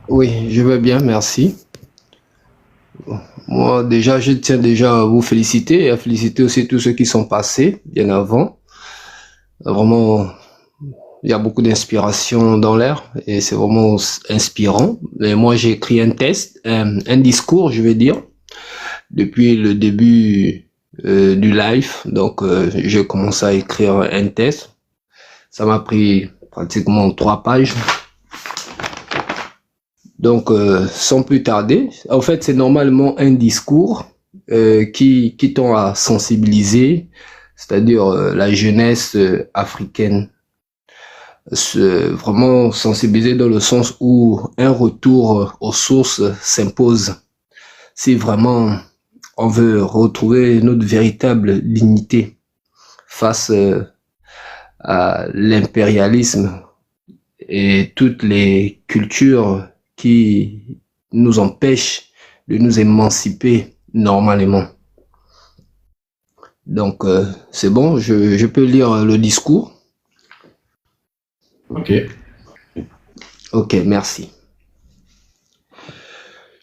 Oui, je vais bien, merci. Moi, déjà, je tiens déjà à vous féliciter et à féliciter aussi tous ceux qui sont passés bien avant. Vraiment, il y a beaucoup d'inspiration dans l'air et c'est vraiment inspirant. Et moi, j'ai écrit un test, un discours, je vais dire, depuis le début du live. Donc, j'ai commencé à écrire un test. Ça m'a pris pratiquement 3 pages. Donc, sans plus tarder, en fait, c'est normalement un discours qui tend à sensibiliser, c'est-à-dire la jeunesse africaine, vraiment sensibiliser dans le sens où un retour aux sources s'impose. Si vraiment on veut retrouver notre véritable dignité face à l'impérialisme et toutes les cultures qui nous empêchent de nous émanciper normalement. Donc, c'est bon, je peux lire le discours. Ok. Ok, merci.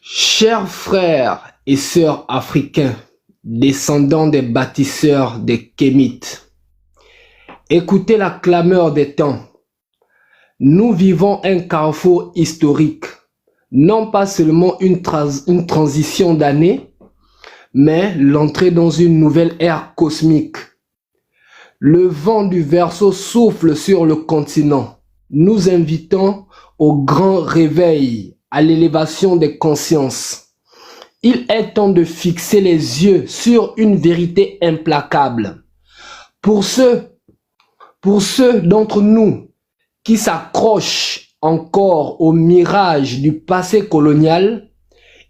Chers frères et sœurs africains, descendants des bâtisseurs des Kémites, écoutez la clameur des temps. Nous vivons un carrefour historique, non pas seulement une transition d'années, mais l'entrée dans une nouvelle ère cosmique. Le vent du Verseau souffle sur le continent, nous invitant au grand réveil, à l'élévation des consciences. Il est temps de fixer les yeux sur une vérité implacable. Pour ceux d'entre nous qui s'accrochent encore au mirage du passé colonial,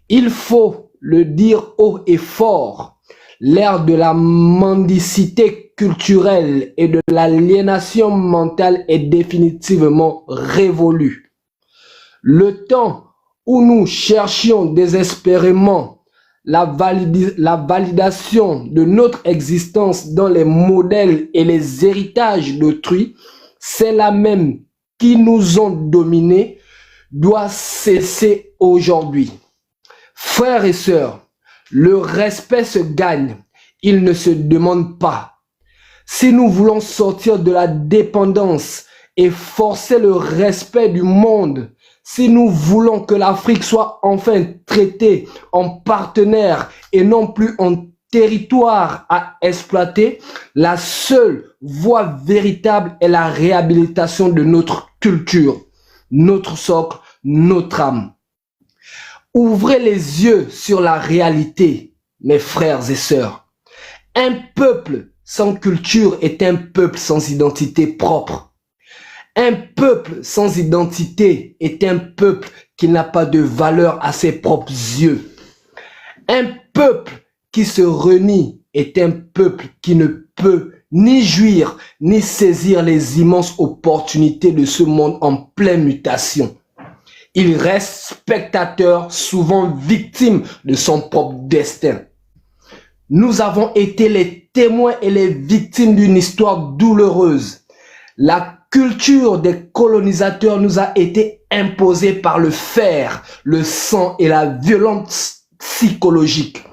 il faut le dire haut et fort, l'ère de la mendicité culturelle et de l'aliénation mentale est définitivement révolue. Le temps où nous cherchions désespérément la validation de notre existence dans les modèles et les héritages d'autrui, c'est la même qui nous ont dominés, doit cesser aujourd'hui. Frères et sœurs, le respect se gagne, il ne se demande pas. Si nous voulons sortir de la dépendance et forcer le respect du monde, si nous voulons que l'Afrique soit enfin traitée en partenaire et non plus en territoire à exploiter, la seule voie véritable est la réhabilitation de notre culture, notre socle, notre âme. Ouvrez les yeux sur la réalité, mes frères et sœurs. Un peuple sans culture est un peuple sans identité propre. Un peuple sans identité est un peuple qui n'a pas de valeur à ses propres yeux. Un peuple qui se renie est un peuple qui ne peut ni jouir ni saisir les immenses opportunités de ce monde en pleine mutation. Il reste spectateur, souvent victime de son propre destin. Nous avons été les témoins et les victimes d'une histoire douloureuse. La culture des colonisateurs nous a été imposée par le fer, le sang et la violence psychologique.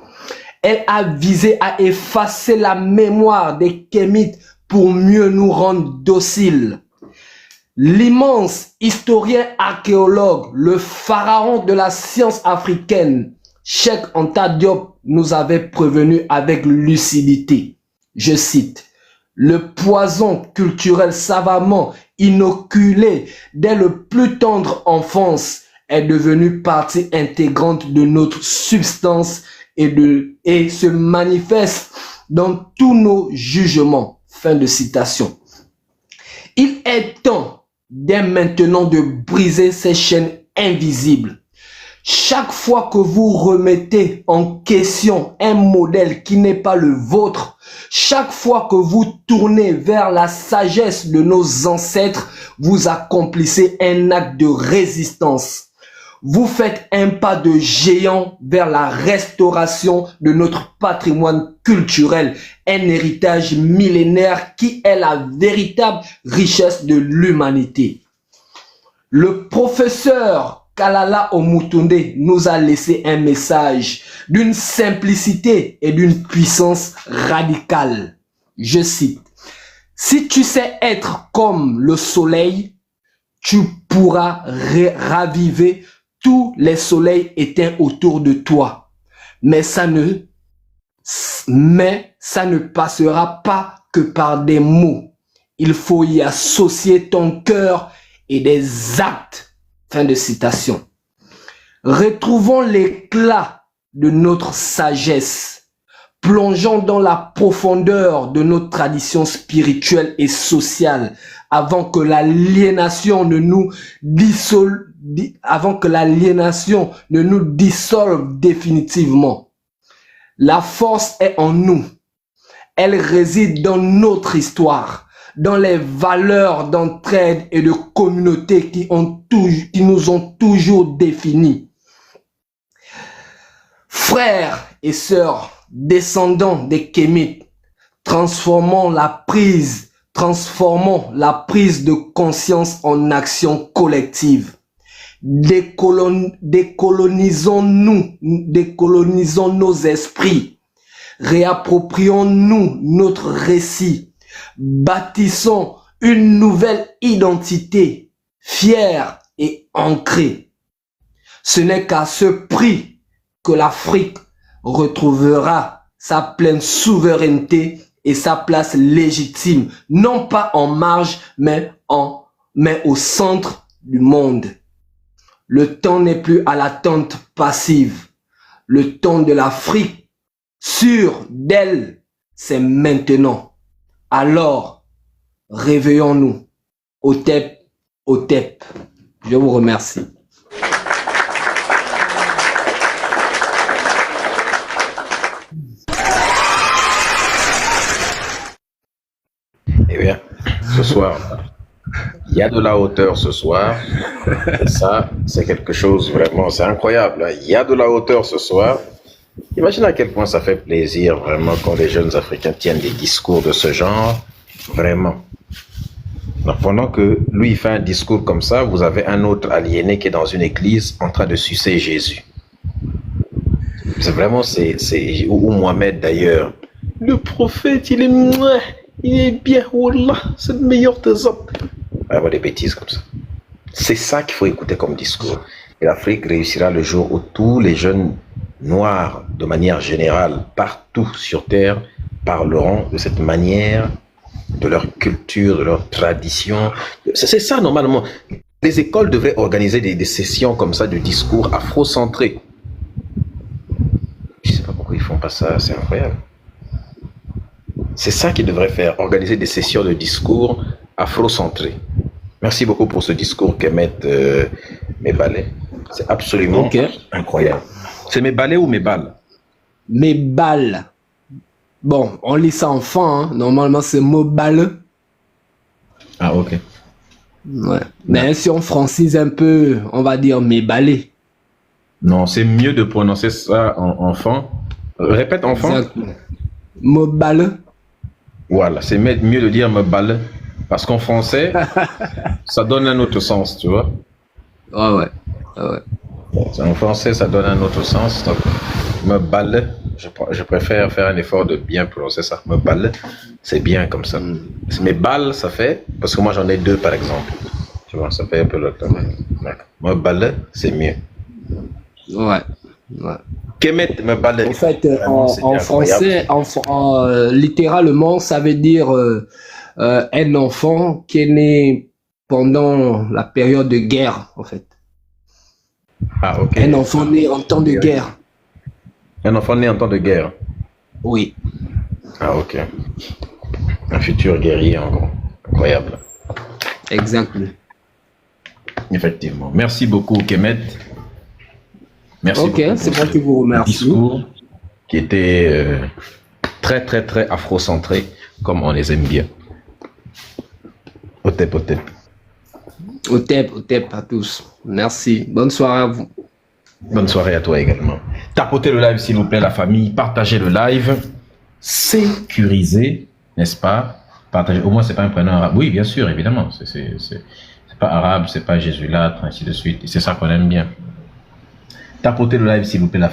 Elle a visé à effacer la mémoire des Kémites pour mieux nous rendre dociles. L'immense historien archéologue, le pharaon de la science africaine, Cheikh Anta Diop, nous avait prévenu avec lucidité. Je cite: le poison culturel savamment inoculé dès le plus tendre enfance est devenu partie intégrante de notre substance et se manifeste dans tous nos jugements. Fin de citation. Il est temps dès maintenant de briser ces chaînes invisibles. Chaque fois que vous remettez en question un modèle qui n'est pas le vôtre, chaque fois que vous tournez vers la sagesse de nos ancêtres, vous accomplissez un acte de résistance. Vous faites un pas de géant vers la restauration de notre patrimoine culturel, un héritage millénaire qui est la véritable richesse de l'humanité. Le professeur Kalala Omutunde nous a laissé un message d'une simplicité et d'une puissance radicale. Je cite, « Si tu sais être comme le soleil, tu pourras raviver tous les soleils éteints autour de toi. Mais ça ne passera pas que par des mots. Il faut y associer ton cœur et des actes. » Fin de citation. Retrouvons l'éclat de notre sagesse, plongeons dans la profondeur de notre tradition spirituelle et sociale avant que l'aliénation ne nous dissolve définitivement. La force est en nous. Elle réside dans notre histoire, dans les valeurs d'entraide et de communauté qui nous ont toujours définis. Frères et sœurs, descendants des Kémites, transformons la prise de conscience en action collective. Décolonisons nos esprits. Réapproprions-nous notre récit. Bâtissons une nouvelle identité, fière et ancrée. Ce n'est qu'à ce prix que l'Afrique retrouvera sa pleine souveraineté et sa place légitime, non pas en marge, mais au centre du monde. Le temps n'est plus à l'attente passive. Le temps de l'Afrique, sûr d'elle, c'est maintenant. Alors, réveillons-nous. Otep, Otep. Je vous remercie. Eh bien, ce soir, il y a de la hauteur ce soir. Et ça, c'est quelque chose vraiment, c'est incroyable. Il y a de la hauteur ce soir. Imagine à quel point ça fait plaisir vraiment quand les jeunes Africains tiennent des discours de ce genre. Vraiment. Donc, pendant que lui fait un discours comme ça, vous avez un autre aliéné qui est dans une église en train de sucer Jésus. C'est vraiment, ou Mohamed d'ailleurs. Le prophète, il est bien, wallah, c'est le meilleur des hommes. Vraiment des bêtises comme ça. C'est ça qu'il faut écouter comme discours. Et l'Afrique réussira le jour où tous les jeunes noirs, de manière générale, partout sur Terre, parleront de cette manière, de leur culture, de leur tradition. C'est ça, normalement. Les écoles devraient organiser des sessions comme ça de discours afro-centrés. Je ne sais pas pourquoi ils font pas ça, c'est incroyable. C'est ça qu'ils devraient faire, organiser des sessions de discours afro-centrés. Merci beaucoup pour ce discours qu'émettent mes balais. C'est absolument incroyable. C'est mes balais ou mes balles? Mes balles. Bon, on lit ça en fin, hein. Normalement c'est mot balle. Ah, ok. Ouais. Mais si on francise un peu, on va dire mes balais. Non, c'est mieux de prononcer ça en enfant. Répète enfant. Mot balle. Voilà, c'est mieux de dire me balle. Parce qu'en français, ça donne un autre sens, tu vois. Ah ouais. Ah ouais. En français, ça donne un autre sens. Donc, me balle, je préfère faire un effort de bien prononcer ça. Me balle, c'est bien comme ça. Mes balles, ça fait, parce que moi j'en ai deux par exemple. Tu vois, ça fait un peu le temps. Me balle, c'est mieux. Ouais. Ouais. Kemet me balle. En fait, en français, littéralement, ça veut dire un enfant qui est né pendant la période de guerre, en fait. Ah, ok. Un enfant né en temps de guerre. Un enfant né en temps de guerre. Oui. Ah, ok. Un futur guerrier, en gros. Incroyable. Exactement. Effectivement. Merci beaucoup, Kemet. Merci beaucoup. Ok, c'est moi qui vous remercie. Discours qui était très, très, très afro-centré, comme on les aime bien. Otep, Otep. Otep, Otep à tous. Merci. Bonne soirée à vous. Bonne soirée à toi également. Tapotez le live s'il vous plaît, la famille. Partagez le live. Sécurisez, n'est-ce pas? Partagez. Au moins, c'est pas un prénom arabe. Oui, bien sûr, évidemment. C'est pas arabe, c'est pas jésuâtre, ainsi de suite. Et c'est ça qu'on aime bien. Tapotez le live, s'il vous plaît, la